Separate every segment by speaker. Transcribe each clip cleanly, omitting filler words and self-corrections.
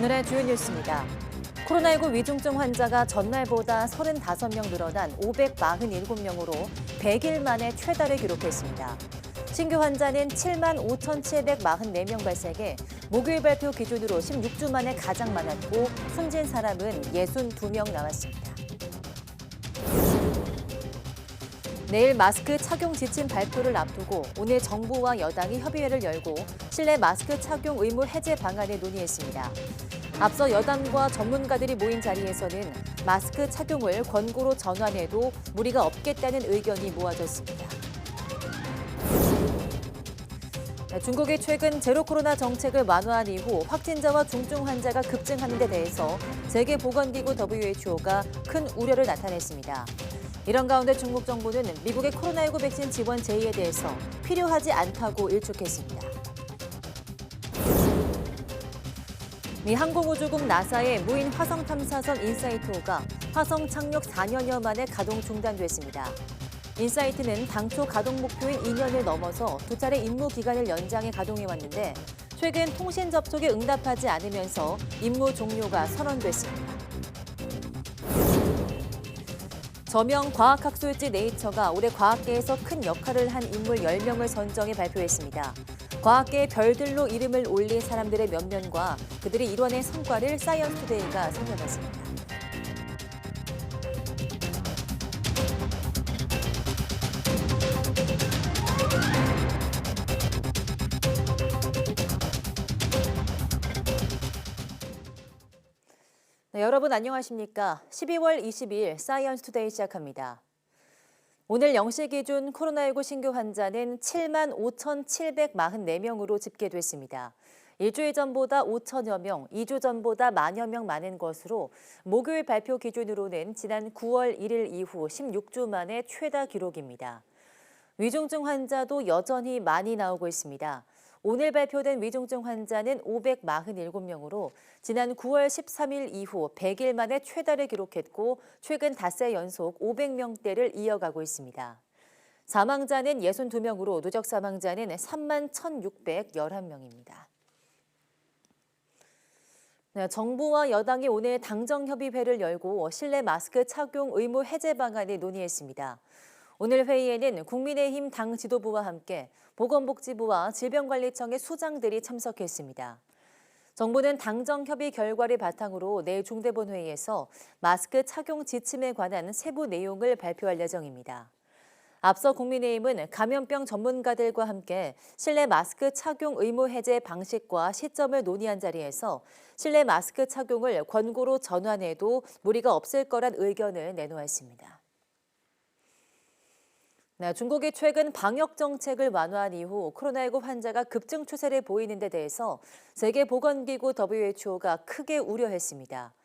Speaker 1: 오늘의 주요 뉴스입니다. 코로나19 위중증 환자가 전날보다 35명 늘어난 547명으로 100일 만에 최다를 기록했습니다. 신규 환자는 7만 5,744명 발생해 목요일 발표 기준으로 16주 만에 가장 많았고 숨진 사람은 62명 나왔습니다. 내일 마스크 착용 지침 발표를 앞두고 오늘 정부와 여당이 협의회를 열고 실내 마스크 착용 의무 해제 방안을 논의했습니다. 앞서 여당과 전문가들이 모인 자리에서는 마스크 착용을 권고로 전환해도 무리가 없겠다는 의견이 모아졌습니다. 중국이 최근 제로 코로나 정책을 완화한 이후 확진자와 중증 환자가 급증하는 데 대해서 세계보건기구 WHO가 큰 우려를 나타냈습니다. 이런 가운데 중국 정부는 미국의 코로나19 백신 지원 제의에 대해서 필요하지 않다고 일축했습니다. 미 항공우주국 나사의 무인 화성 탐사선 인사이트-5가 화성 착륙 4년여 만에 가동 중단됐습니다. 인사이트는 당초 가동 목표인 2년을 넘어서 두 차례 임무 기간을 연장해 가동해왔는데 최근 통신 접촉에 응답하지 않으면서 임무 종료가 선언됐습니다. 저명 과학학술지 네이처가 올해 과학계에서 큰 역할을 한 인물 10명을 선정해 발표했습니다. 과학계의 별들로 이름을 올린 사람들의 면면과 그들이 이뤄낸 성과를 사이언스 투데이가 살펴봤습니다. 네, 여러분 안녕하십니까? 12월 22일 사이언스 투데이 시작합니다. 오늘 0시 기준 코로나19 신규 환자는 7만 5,744명으로 집계됐습니다. 일주일 전보다 5천여 명, 2주 전보다 만여 명 많은 것으로 목요일 발표 기준으로는 지난 9월 1일 이후 16주 만에 최다 기록입니다. 위중증 환자도 여전히 많이 나오고 있습니다. 오늘 발표된 위중증 환자는 547명으로 지난 9월 13일 이후 100일 만에 최다를 기록했고 최근 닷새 연속 500명대를 이어가고 있습니다. 사망자는 62명으로 누적 사망자는 3만 1,611명입니다. 네, 정부와 여당이 오늘 당정협의회를 열고 실내 마스크 착용 의무 해제 방안을 논의했습니다. 오늘 회의에는 국민의힘 당 지도부와 함께 보건복지부와 질병관리청의 수장들이 참석했습니다. 정부는 당정협의 결과를 바탕으로 내일 중대본회의에서 마스크 착용 지침에 관한 세부 내용을 발표할 예정입니다. 앞서 국민의힘은 감염병 전문가들과 함께 실내 마스크 착용 의무 해제 방식과 시점을 논의한 자리에서 실내 마스크 착용을 권고로 전환해도 무리가 없을 거란 의견을 내놓았습니다. 네, 중국이 최근 방역 정책을 완화한 이후 코로나19 환자가 급증 추세를 보이는 데 대해서 세계보건기구 WHO가 크게 우려했습니다.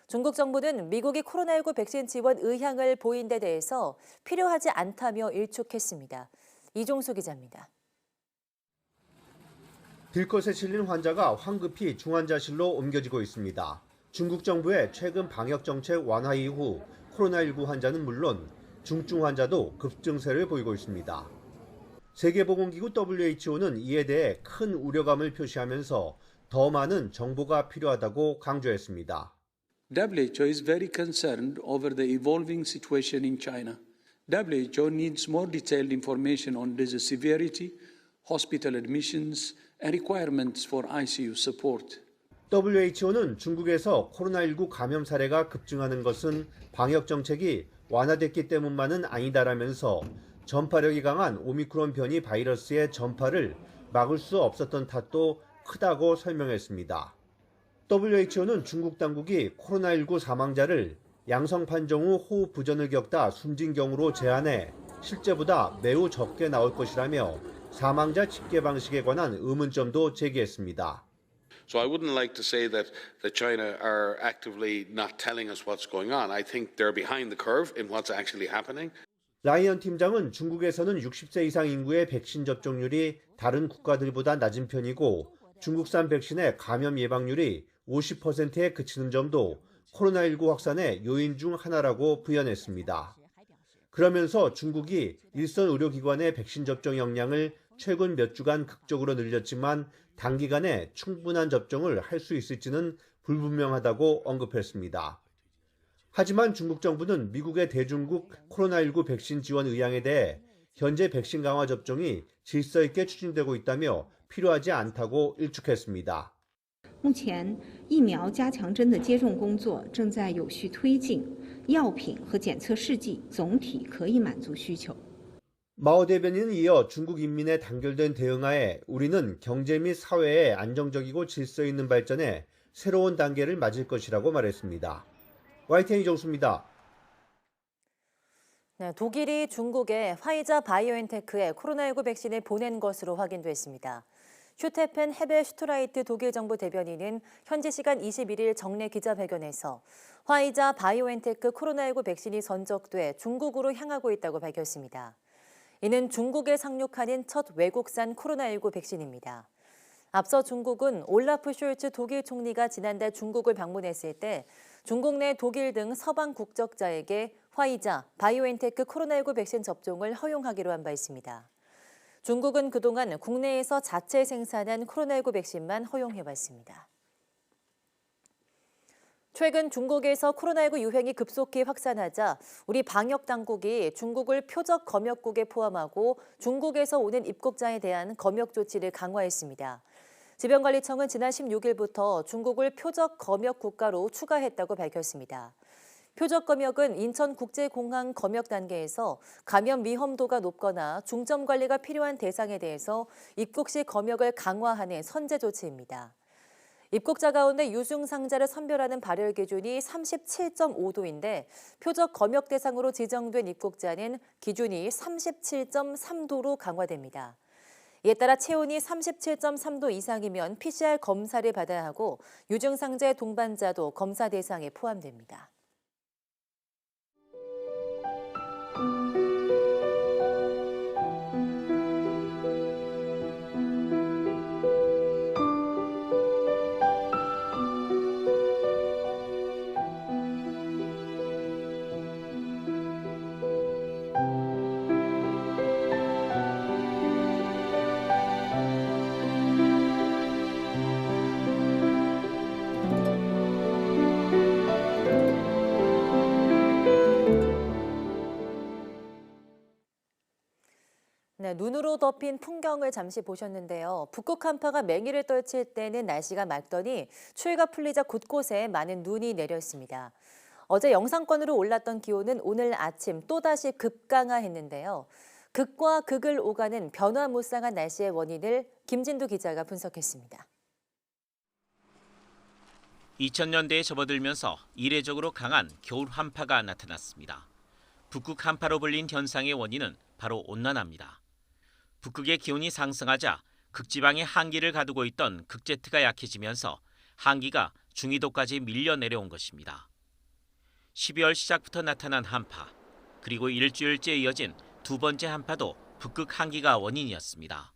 Speaker 1: 중국 정부는 미국이 코로나19 백신 지원 의향을 보인 데 대해서 필요하지 않다며 일축했습니다. 이종수 기자입니다.
Speaker 2: 들것에 실린 환자가 황급히 중환자실로 옮겨지고 있습니다. 중국 정부의 최근 방역 정책 완화 이후 코로나19 환자는 물론 중증 환자도 급증세를 보이고 있습니다. 세계보건기구 WHO는 이에 대해 큰 우려감을 표시하면서 더 많은 정보가 필요하다고 강조했습니다.
Speaker 3: WHO is very concerned over the evolving situation in China. WHO needs more detailed information on disease severity, hospital admissions, and requirements for ICU support.
Speaker 2: WHO는 중국에서 코로나19 감염 사례가 급증하는 것은 방역 정책이 완화됐기 때문만은 아니다라면서 전파력이 강한 오미크론 변이 바이러스의 전파를 막을 수 없었던 탓도 크다고 설명했습니다. WHO는 중국 당국이 코로나19 사망자를 양성 판정 후 호흡 부전을 겪다 숨진 경우로 제한해 실제보다 매우 적게 나올 것이라며 사망자 집계 방식에 관한 의문점도 제기했습니다.
Speaker 4: So I wouldn't like to say that China are actively not telling us what's going on. I think they're behind the curve in what's actually happening.
Speaker 2: 라이언 팀장은 중국에서는 60세 이상 인구의 백신 접종률이 다른 국가들보다 낮은 편이고 중국산 백신의 감염 예방률이 50%에 그치는 점도 코로나19 확산의 요인 중 하나라고 부연했습니다. 그러면서 중국이 일선 의료기관의 백신 접종 역량을 최근 몇 주간 극적으로 늘렸지만 단기간에 충분한 접종을 할 수 있을지는 불분명하다고 언급했습니다. 하지만 중국 정부는 미국의 대중국 코로나19 백신 지원 의향에 대해 현재 백신 강화 접종이 질서 있게 추진되고 있다며 필요하지 않다고 일축했습니다.
Speaker 5: 目前，疫苗加强针的接种工作正在有序推进，药品和检测试剂总体可以满足需求。
Speaker 2: 마오 대변인은 이어 중국 인민의 단결된 대응하에 우리는 경제 및 사회의 안정적이고 질서 있는 발전에 새로운 단계를 맞을 것이라고 말했습니다. YTN 이정수입니다.
Speaker 1: 네, 독일이 중국에 화이자 바이오엔테크의 코로나19 백신을 보낸 것으로 확인됐습니다. 슈테펜 헤벨 슈트라이트 독일 정부 대변인은 현지 시간 21일 정례 기자회견에서 화이자 바이오엔테크 코로나19 백신이 선적돼 중국으로 향하고 있다고 밝혔습니다. 이는 중국에 상륙하는 첫 외국산 코로나19 백신입니다. 앞서 중국은 올라프 숄츠 독일 총리가 지난달 중국을 방문했을 때 중국 내 독일 등 서방 국적자에게 화이자, 바이오엔테크 코로나19 백신 접종을 허용하기로 한 바 있습니다. 중국은 그동안 국내에서 자체 생산한 코로나19 백신만 허용해왔습니다. 최근 중국에서 코로나19 유행이 급속히 확산하자 우리 방역 당국이 중국을 표적 검역국에 포함하고 중국에서 오는 입국자에 대한 검역 조치를 강화했습니다. 질병관리청은 지난 16일부터 중국을 표적 검역 국가로 추가했다고 밝혔습니다. 표적 검역은 인천국제공항 검역 단계에서 감염 위험도가 높거나 중점 관리가 필요한 대상에 대해서 입국 시 검역을 강화하는 선제 조치입니다. 입국자 가운데 유증상자를 선별하는 발열 기준이 37.5도인데 표적 검역 대상으로 지정된 입국자는 기준이 37.3도로 강화됩니다. 이에 따라 체온이 37.3도 이상이면 PCR 검사를 받아야 하고 유증상자의 동반자도 검사 대상에 포함됩니다. 네, 눈으로 덮인 풍경을 잠시 보셨는데요. 북극 한파가 맹위를 떨칠 때는 날씨가 맑더니 추위가 풀리자 곳곳에 많은 눈이 내렸습니다. 어제 영상권으로 올랐던 기온은 오늘 아침 또다시 급강하했는데요. 극과 극을 오가는 변화무쌍한 날씨의 원인을 김진두 기자가 분석했습니다.
Speaker 6: 2000년대에 접어들면서 이례적으로 강한 겨울 한파가 나타났습니다. 북극 한파로 불린 현상의 원인은 바로 온난화입니다. 북극의 기온이 상승하자 극지방에 한기를 가두고 있던 극제트가 약해지면서 한기가 중위도까지 밀려 내려온 것입니다. 12월 시작부터 나타난 한파, 그리고 일주일째 이어진 두 번째 한파도 북극 한기가 원인이었습니다.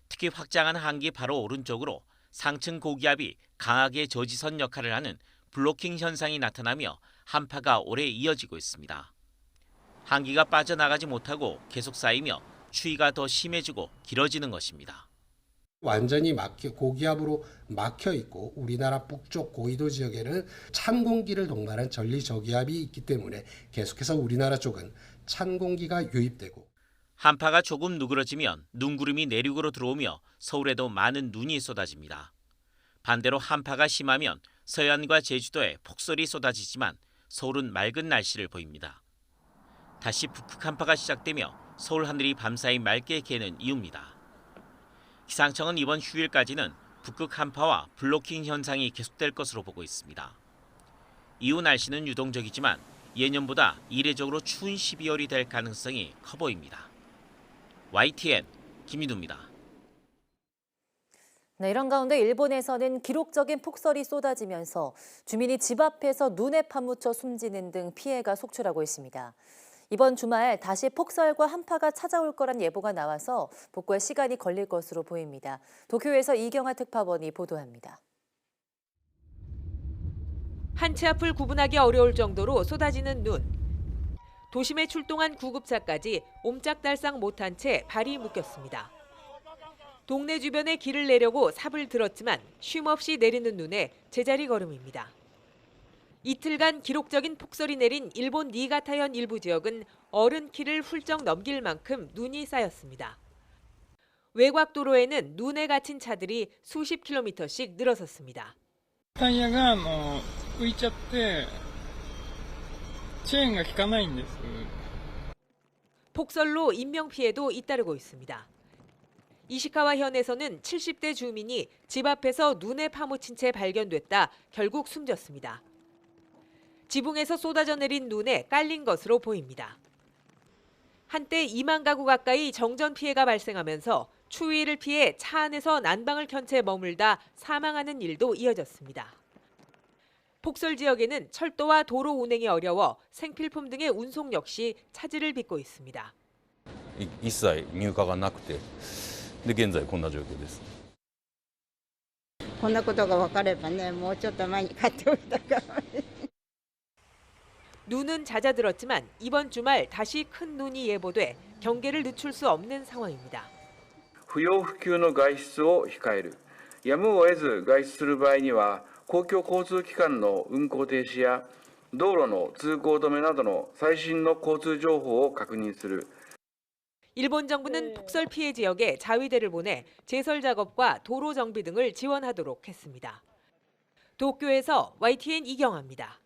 Speaker 6: 특히 확장한 한기 바로 오른쪽으로 상층 고기압이 강하게 저지선 역할을 하는 블로킹 현상이 나타나며 한파가 오래 이어지고 있습니다. 한기가 빠져나가지 못하고 계속 쌓이며 추위가 더 심해지고 길어지는 것입니다.
Speaker 7: 완전히 고기압으로 막혀 있고 우리나라 북쪽 고위도 지역에는 찬 공기를 동반한 전리저기압이 있기 때문에 계속해서 우리나라 쪽은 찬 공기가 유입되고
Speaker 6: 한파가 조금 누그러지면 눈구름이 내륙으로 들어오며 서울에도 많은 눈이 쏟아집니다. 반대로 한파가 심하면 서해안과 제주도에 폭설이 쏟아지지만 서울은 맑은 날씨를 보입니다. 다시 북극 한파가 시작되며 서울 하늘이 밤사이 맑게 개는 이유입니다. 기상청은 이번 휴일까지는 북극 한파와 블로킹 현상이 계속될 것으로 보고 있습니다. 이후 날씨는 유동적이지만 예년보다 이례적으로 추운 12월이 될 가능성이 커 보입니다. YTN 김민우입니다.
Speaker 1: 네, 이런 가운데 일본에서는 기록적인 폭설이 쏟아지면서 주민이 집 앞에서 눈에 파묻혀 숨지는 등 피해가 속출하고 있습니다. 이번 주말 다시 폭설과 한파가 찾아올 거란 예보가 나와서 복구에 시간이 걸릴 것으로 보입니다. 도쿄에서 이경아 특파원이 보도합니다.
Speaker 8: 한 치 앞을 구분하기 어려울 정도로 쏟아지는 눈. 도심에 출동한 구급차까지 옴짝달싹 못한 채 발이 묶였습니다. 동네 주변에 길을 내려고 삽을 들었지만 쉼없이 내리는 눈에 제자리 걸음입니다. 이틀간 기록적인 폭설이 내린 일본 니가타현 일부 지역은 어른 키를 훌쩍 넘길 만큼 눈이 쌓였습니다. 외곽 도로에는 눈에 갇힌 차들이 수십 킬로미터씩 늘어섰습니다.
Speaker 9: タイヤが浮いちゃってチェーンが効かないんです。
Speaker 8: 폭설로 인명피해도 잇따르고 있습니다. 이시카와현에서는 70대 주민이 집 앞에서 눈에 파묻힌 채 발견됐다 결국 숨졌습니다. 지붕에서 쏟아져 내린 눈에 깔린 것으로 보입니다. 한때 2만 가구 가까이 정전 피해가 발생하면서 추위를 피해 차 안에서 난방을 켠 채 머물다 사망하는 일도 이어졌습니다. 폭설 지역에는 철도와 도로 운행이 어려워 생필품 등의 운송 역시 차질을 빚고 있습니다.
Speaker 10: 一切入荷がなくて、で現在こんな状況です。
Speaker 11: こんなことが分かればね、もうちょっと前に買っておいたから。
Speaker 8: 눈은 잦아들었지만 이번 주말 다시 큰 눈이 예보돼 경계를 늦출 수 없는 상황입니다.
Speaker 12: 不要不急の外出を控える。やむを得ず外出する場合には、公共交通機関の運行停止や道路の通行止めなどの最新の交通情報を確認する。
Speaker 8: 일본 정부는 폭설 피해 지역에 자위대를 보내 제설 작업과 도로 정비 등을 지원하도록 했습니다. 도쿄에서 YTN 이경아입니다.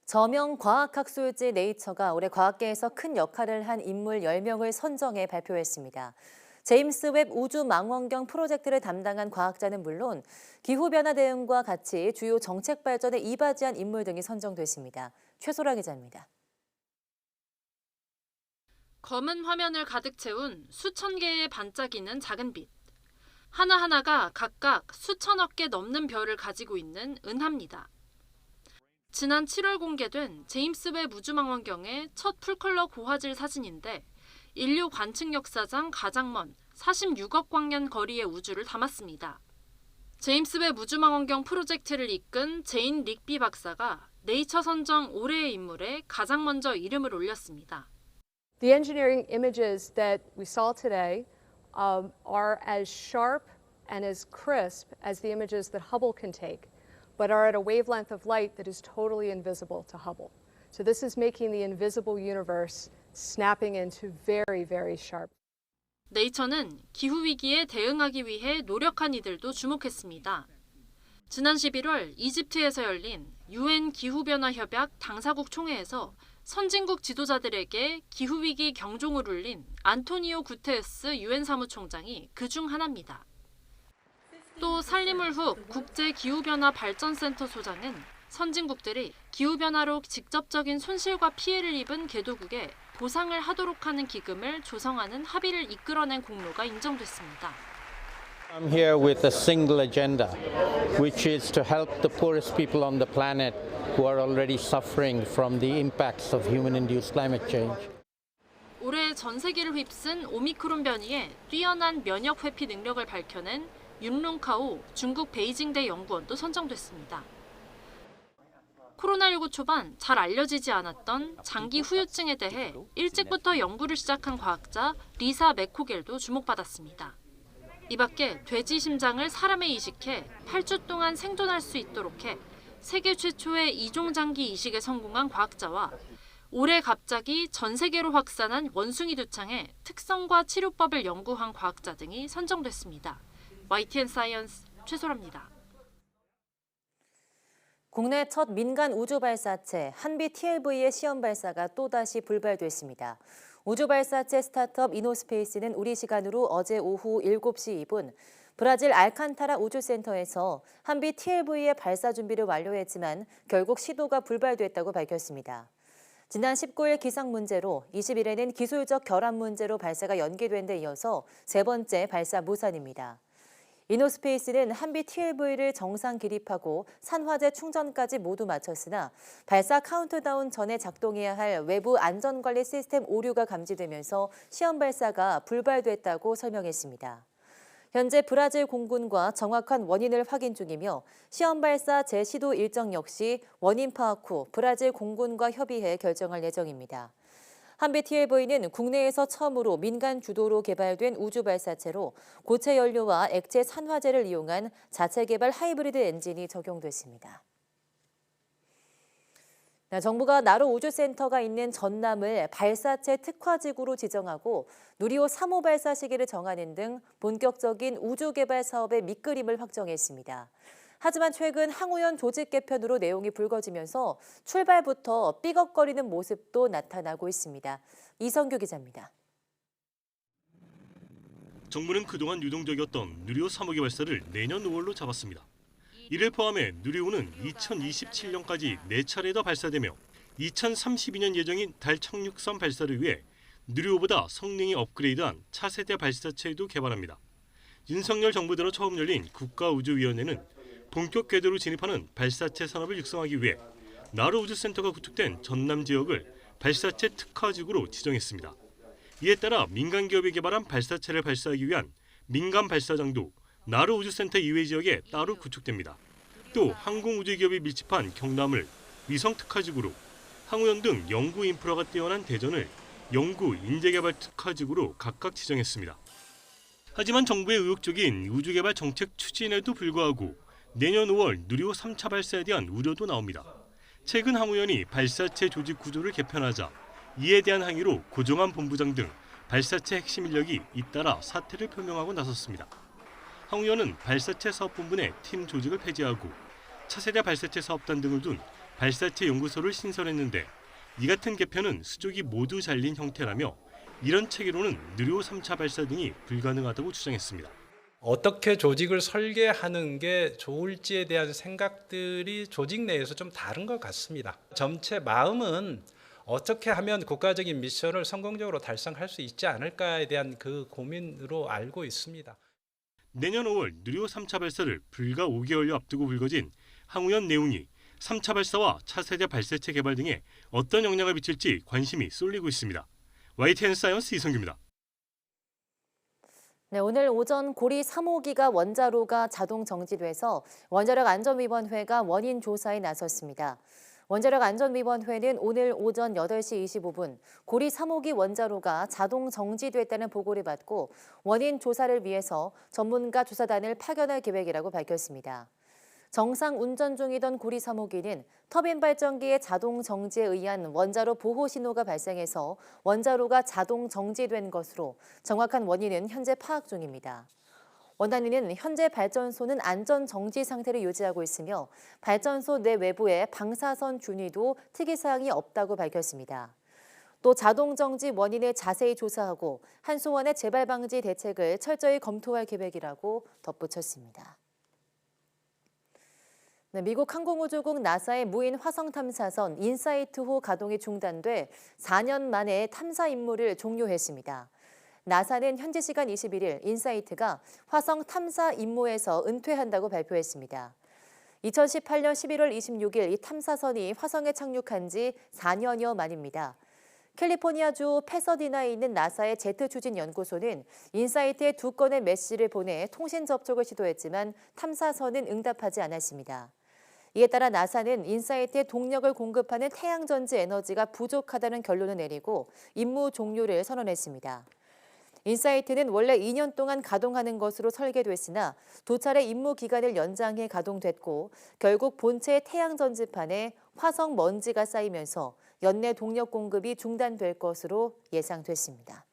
Speaker 1: 저명 과학학술지 네이처가 올해 과학계에서 큰 역할을 한 인물 10명을 선정해 발표했습니다. 제임스 웹 우주망원경 프로젝트를 담당한 과학자는 물론 기후변화 대응과 같이 주요 정책 발전에 이바지한 인물 등이 선정됐습니다. 최소라 기자입니다.
Speaker 13: 검은 화면을 가득 채운 수천 개의 반짝이는 작은 빛. 하나하나가 각각 수천억 개 넘는 별을 가지고 있는 은하입니다. 지난 7월 공개된 제임스 웹 우주망원경의 첫 풀컬러 고화질 사진인데 인류 관측 역사상 가장 먼 46억 광년 거리의 우주를 담았습니다. 제임스 웹 우주망원경 프로젝트를 이끈 제인 릭비 박사가 네이처 선정 올해의 인물에 가장 먼저 이름을 올렸습니다.
Speaker 14: The engineering images that we saw today are as sharp and as crisp as the images that Hubble can take, but are at a wavelength of light that is totally invisible to Hubble. So this is making the invisible universe snapping into very, very sharp.
Speaker 13: 네이처는 기후위기에 대응하기 위해 노력한 이들도 주목했습니다. 지난 11월 이집트에서 열린 UN 기후변화협약 당사국 총회에서 선진국 지도자들에게 기후위기 경종을 울린 안토니오 구테르스 UN 사무총장이 그중 하나입니다. 또 살리물훅 국제기후변화발전센터 소장은 선진국들이 기후변화로 직접적인 손실과 피해를 입은 개도국에 보상을 하도록 하는 기금을 조성하는 합의를 이끌어낸 공로가 인정됐습니다.
Speaker 15: I'm here with a single agenda, which is to help the poorest people on the planet who are already suffering from the impacts of human-induced climate change.
Speaker 13: 올해 전 세계를 휩쓴 오미크론 변이의 뛰어난 면역 회피 능력을 밝혀낸 윤룽카오 중국 베이징대 연구원도 선정됐습니다. 코로나19 초반 잘 알려지지 않았던 장기 후유증에 대해 일찍부터 연구를 시작한 과학자 리사 맥코겔도 주목받았습니다. 이 밖에 돼지 심장을 사람에 이식해 8주 동안 생존할 수 있도록 해 세계 최초의 이종장기 이식에 성공한 과학자와 올해 갑자기 전 세계로 확산한 원숭이 두창의 특성과 치료법을 연구한 과학자 등이 선정됐습니다. YTN 사이언스 최소라입니다.
Speaker 1: 국내 첫 민간 우주 발사체 한비 TLV의 시험 발사가 또다시 불발됐습니다. 우주 발사체 스타트업 이노스페이스는 우리 시간으로 어제 오후 7시 2분 브라질 알칸타라 우주센터에서 한비 TLV의 발사 준비를 완료했지만 결국 시도가 불발됐다고 밝혔습니다. 지난 19일 기상 문제로 20일에는 기술적 결함 문제로 발사가 연기된 데 이어서 세 번째 발사 무산입니다. 이노스페이스는 한비 TLV를 정상 기립하고 산화제 충전까지 모두 마쳤으나 발사 카운트다운 전에 작동해야 할 외부 안전관리 시스템 오류가 감지되면서 시험 발사가 불발됐다고 설명했습니다. 현재 브라질 공군과 정확한 원인을 확인 중이며 시험 발사 재시도 일정 역시 원인 파악 후 브라질 공군과 협의해 결정할 예정입니다. 한빛 TLV는 국내에서 처음으로 민간 주도로 개발된 우주 발사체로 고체 연료와 액체 산화제를 이용한 자체 개발 하이브리드 엔진이 적용됐습니다. 정부가 나로 우주센터가 있는 전남을 발사체 특화지구로 지정하고 누리호 3호 발사 시기를 정하는 등 본격적인 우주 개발 사업의 밑그림을 확정했습니다. 하지만 최근 항우연 조직 개편으로 내용이 불거지면서 출발부터 삐걱거리는 모습도 나타나고 있습니다. 이성규 기자입니다.
Speaker 16: 정부는 그동안 유동적이었던 누리호 3호기 발사를 내년 5월로 잡았습니다. 이를 포함해 누리호는 2027년까지 4차례 더 발사되며 2032년 예정인 달 착륙선 발사를 위해 누리호보다 성능이 업그레이드한 차세대 발사체도 개발합니다. 윤석열 정부 들어 처음 열린 국가우주위원회는 본격 궤도로 진입하는 발사체 산업을 육성하기 위해 나로 우주센터가 구축된 전남 지역을 발사체 특화지구로 지정했습니다. 이에 따라 민간 기업이 개발한 발사체를 발사하기 위한 민간 발사장도 나로 우주센터 이외 지역에 따로 구축됩니다. 또 항공우주기업이 밀집한 경남을 위성 특화지구로, 항우연 등 연구 인프라가 뛰어난 대전을 연구 인재개발 특화지구로 각각 지정했습니다. 하지만 정부의 의욕적인 우주개발 정책 추진에도 불구하고 내년 5월 누리호 3차 발사에 대한 우려도 나옵니다. 최근 항우연이 발사체 조직 구조를 개편하자 이에 대한 항의로 고종한 본부장 등 발사체 핵심 인력이 잇따라 사퇴를 표명하고 나섰습니다. 항우연은 발사체 사업본부 내 팀 조직을 폐지하고 차세대 발사체 사업단 등을 둔 발사체 연구소를 신설했는데 이 같은 개편은 수족이 모두 잘린 형태라며 이런 체계로는 누리호 3차 발사 등이 불가능하다고 주장했습니다.
Speaker 17: 어떻게 조직을 설계하는 게 좋을지에 대한 생각들이 조직 내에서 좀 다른 것 같습니다. 전체 마음은 어떻게 하면 국가적인 미션을 성공적으로 달성할 수 있지 않을까에 대한 그 고민으로 알고 있습니다.
Speaker 16: 내년 5월 누리호 3차 발사를 불과 5개월여 앞두고 불거진 항우연 내용이 3차 발사와 차세대 발사체 개발 등에 어떤 영향을 미칠지 관심이 쏠리고 있습니다. YTN 사이언스 이성규입니다.
Speaker 1: 네, 오늘 오전 고리 3호기가 원자로가 자동 정지돼서 원자력안전위원회가 원인 조사에 나섰습니다. 원자력안전위원회는 오늘 오전 8시 25분 고리 3호기 원자로가 자동 정지됐다는 보고를 받고 원인 조사를 위해서 전문가 조사단을 파견할 계획이라고 밝혔습니다. 정상 운전 중이던 고리 3호기는 터빈 발전기의 자동 정지에 의한 원자로 보호 신호가 발생해서 원자로가 자동 정지된 것으로 정확한 원인은 현재 파악 중입니다. 원단위는 현재 발전소는 안전 정지 상태를 유지하고 있으며 발전소 내 외부에 방사선 준위도 특이사항이 없다고 밝혔습니다. 또 자동 정지 원인을 자세히 조사하고 한수원의 재발 방지 대책을 철저히 검토할 계획이라고 덧붙였습니다. 네, 미국 항공우주국 나사의 무인 화성 탐사선 인사이트호 가동이 중단돼 4년 만에 탐사 임무를 종료했습니다. 나사는 현지 시간 21일 인사이트가 화성 탐사 임무에서 은퇴한다고 발표했습니다. 2018년 11월 26일 이 탐사선이 화성에 착륙한 지 4년여 만입니다. 캘리포니아주 패서디나에 있는 나사의 제트 추진 연구소는 인사이트에 2건의 메시지를 보내 통신 접촉을 시도했지만 탐사선은 응답하지 않았습니다. 이에 따라 나사는 인사이트에 동력을 공급하는 태양전지 에너지가 부족하다는 결론을 내리고 임무 종료를 선언했습니다. 인사이트는 원래 2년 동안 가동하는 것으로 설계됐으나 두 차례 임무 기간을 연장해 가동됐고 결국 본체 태양전지판에 화성 먼지가 쌓이면서 연내 동력 공급이 중단될 것으로 예상됐습니다.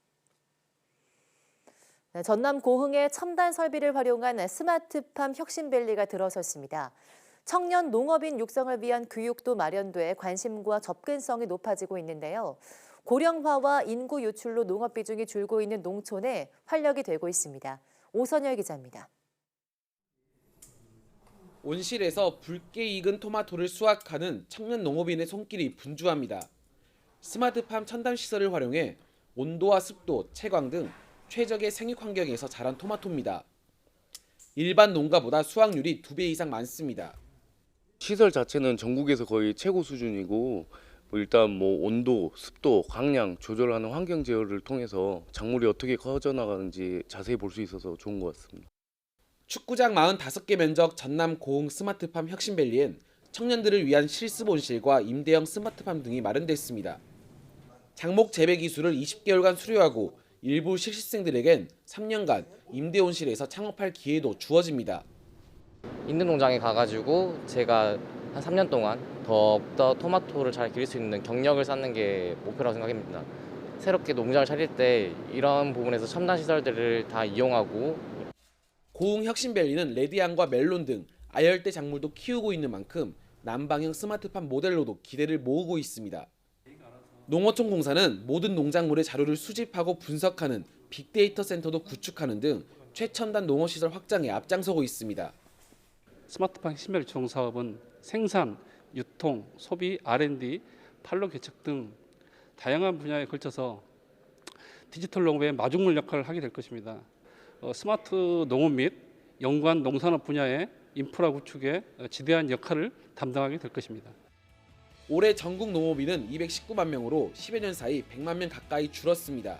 Speaker 1: 전남 고흥에 첨단 설비를 활용한 스마트팜 혁신밸리가 들어섰습니다. 청년 농업인 육성을 위한 교육도 마련돼 관심과 접근성이 높아지고 있는데요. 고령화와 인구 유출로 농업 비중이 줄고 있는 농촌에 활력이 되고 있습니다. 오선열 기자입니다.
Speaker 18: 온실에서 붉게 익은 토마토를 수확하는 청년 농업인의 손길이 분주합니다. 스마트팜 첨단 시설을 활용해 온도와 습도, 채광 등 최적의 생육 환경에서 자란 토마토입니다. 일반 농가보다 수확률이 2배 이상 많습니다.
Speaker 19: 시설 자체는 전국에서 거의 최고 수준이고 일단 뭐 온도, 습도, 강량 조절하는 환경 제어를 통해서 작물이 어떻게 커져나가는지 자세히 볼 수 있어서 좋은 것 같습니다.
Speaker 18: 축구장 45개 면적 전남 고흥 스마트팜 혁신밸리엔 청년들을 위한 실습온실과 임대형 스마트팜 등이 마련됐습니다. 장목 재배 기술을 20개월간 수료하고 일부 실습생들에겐 3년간 임대온실에서 창업할 기회도 주어집니다.
Speaker 20: 있는 농장에 가가지고 제가 한 3년 동안 더욱더 토마토를 잘 기를 수 있는 경력을 쌓는 게 목표라고 생각합니다. 새롭게 농장을 차릴 때 이런 부분에서 첨단 시설들을 다 이용하고
Speaker 18: 고흥 혁신밸리는 레디안과 멜론 등 아열대 작물도 키우고 있는 만큼 남방형 스마트팜 모델로도 기대를 모으고 있습니다. 농어촌공사는 모든 농작물의 자료를 수집하고 분석하는 빅데이터 센터도 구축하는 등 최첨단 농어시설 확장에 앞장서고 있습니다.
Speaker 21: 스마트팜 혁신밸리 주공사업은 생산, 유통, 소비, R&D, 판로 개척 등 다양한 분야에 걸쳐서 디지털 농업의 마중물 역할을 하게 될 것입니다. 스마트 농업 및 연관 농산업 분야의 인프라 구축에 지대한 역할을 담당하게 될 것입니다.
Speaker 18: 올해 전국 농업인은 219만 명으로 10여 년 사이 100만 명 가까이 줄었습니다.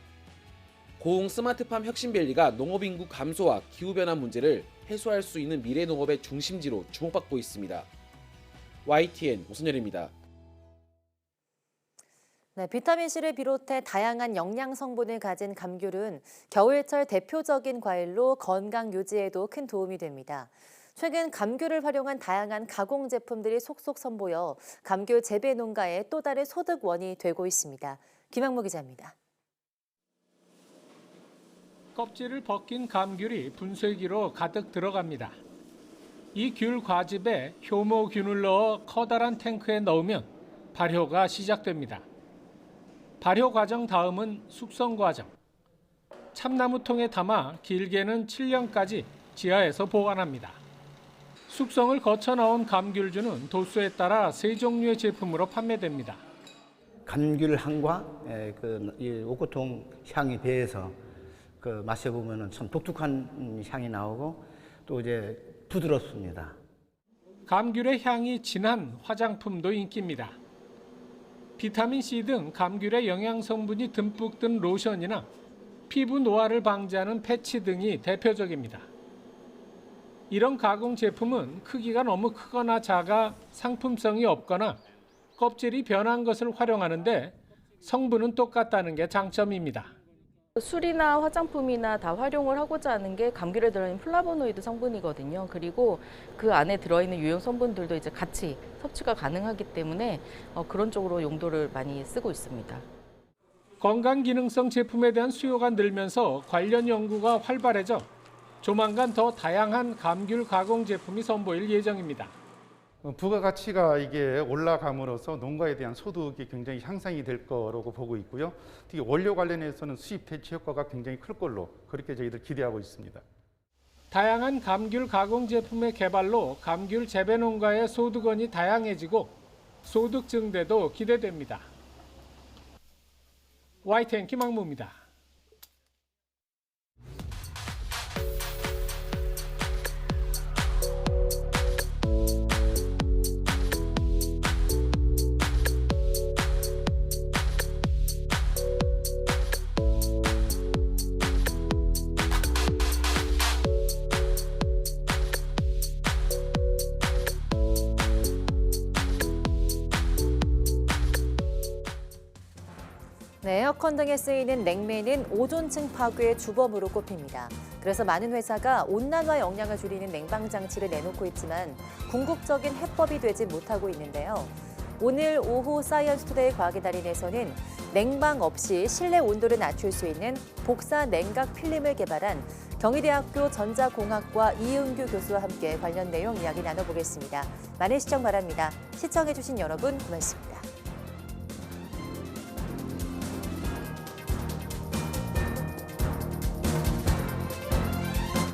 Speaker 18: 고흥 스마트팜 혁신밸리가 농업인구 감소와 기후변화 문제를 해소할 수 있는 미래 농업의 중심지로 주목받고 있습니다. YTN 오선열입니다.
Speaker 1: 네, 비타민C를 비롯해 다양한 영양 성분을 가진 감귤은 겨울철 대표적인 과일로 건강 유지에도 큰 도움이 됩니다. 최근 감귤을 활용한 다양한 가공 제품들이 속속 선보여 감귤 재배 농가의 또 다른 소득원이 되고 있습니다. 김학무 기자입니다.
Speaker 22: 껍질을 벗긴 감귤이 분쇄기로 가득 들어갑니다. 이 귤 과즙에 효모균을 넣어 커다란 탱크에 넣으면 발효가 시작됩니다. 발효 과정 다음은 숙성 과정. 참나무통에 담아 길게는 7년까지 지하에서 보관합니다. 숙성을 거쳐 나온 감귤주는 도수에 따라 세 종류의 제품으로 판매됩니다.
Speaker 23: 감귤향과 이 오크통 향이 배해서 마셔보면 참 독특한 향이 나오고 또 이제 부드럽습니다.
Speaker 22: 감귤의 향이 진한 화장품도 인기입니다. 비타민C 등 감귤의 영양 성분이 듬뿍 든 로션이나 피부 노화를 방지하는 패치 등이 대표적입니다. 이런 가공 제품은 크기가 너무 크거나 작아 상품성이 없거나 껍질이 변한 것을 활용하는데 성분은 똑같다는 게 장점입니다.
Speaker 24: 술이나 화장품이나 다 활용을 하고자 하는 게 감귤에 들어있는 플라보노이드 성분이거든요. 그리고 그 안에 들어있는 유용 성분들도 이제 같이 섭취가 가능하기 때문에 그런 쪽으로 용도를 많이 쓰고 있습니다.
Speaker 22: 건강 기능성 제품에 대한 수요가 늘면서 관련 연구가 활발해져 조만간 더 다양한 감귤 가공 제품이 선보일 예정입니다.
Speaker 25: 부가가치가 이게 올라감으로써 농가에 대한 소득이 굉장히 향상이 될 거라고 보고 있고요. 특히 원료 관련해서는 수입 대체 효과가 굉장히 클 걸로 그렇게 저희들 기대하고 있습니다.
Speaker 22: 다양한 감귤 가공 제품의 개발로 감귤 재배 농가의 소득원이 다양해지고 소득 증대도 기대됩니다. YTN 김학무입니다.
Speaker 1: 네, 에어컨 등에 쓰이는 냉매는 오존층 파괴의 주범으로 꼽힙니다. 그래서 많은 회사가 온난화 영향을 줄이는 냉방 장치를 내놓고 있지만 궁극적인 해법이 되지 못하고 있는데요. 오늘 오후 사이언스 투데이 과학의 달인에서는 냉방 없이 실내 온도를 낮출 수 있는 복사 냉각 필름을 개발한 경희대학교 전자공학과 이은규 교수와 함께 관련 내용 이야기 나눠보겠습니다. 많은 시청 바랍니다. 시청해주신 여러분 고맙습니다.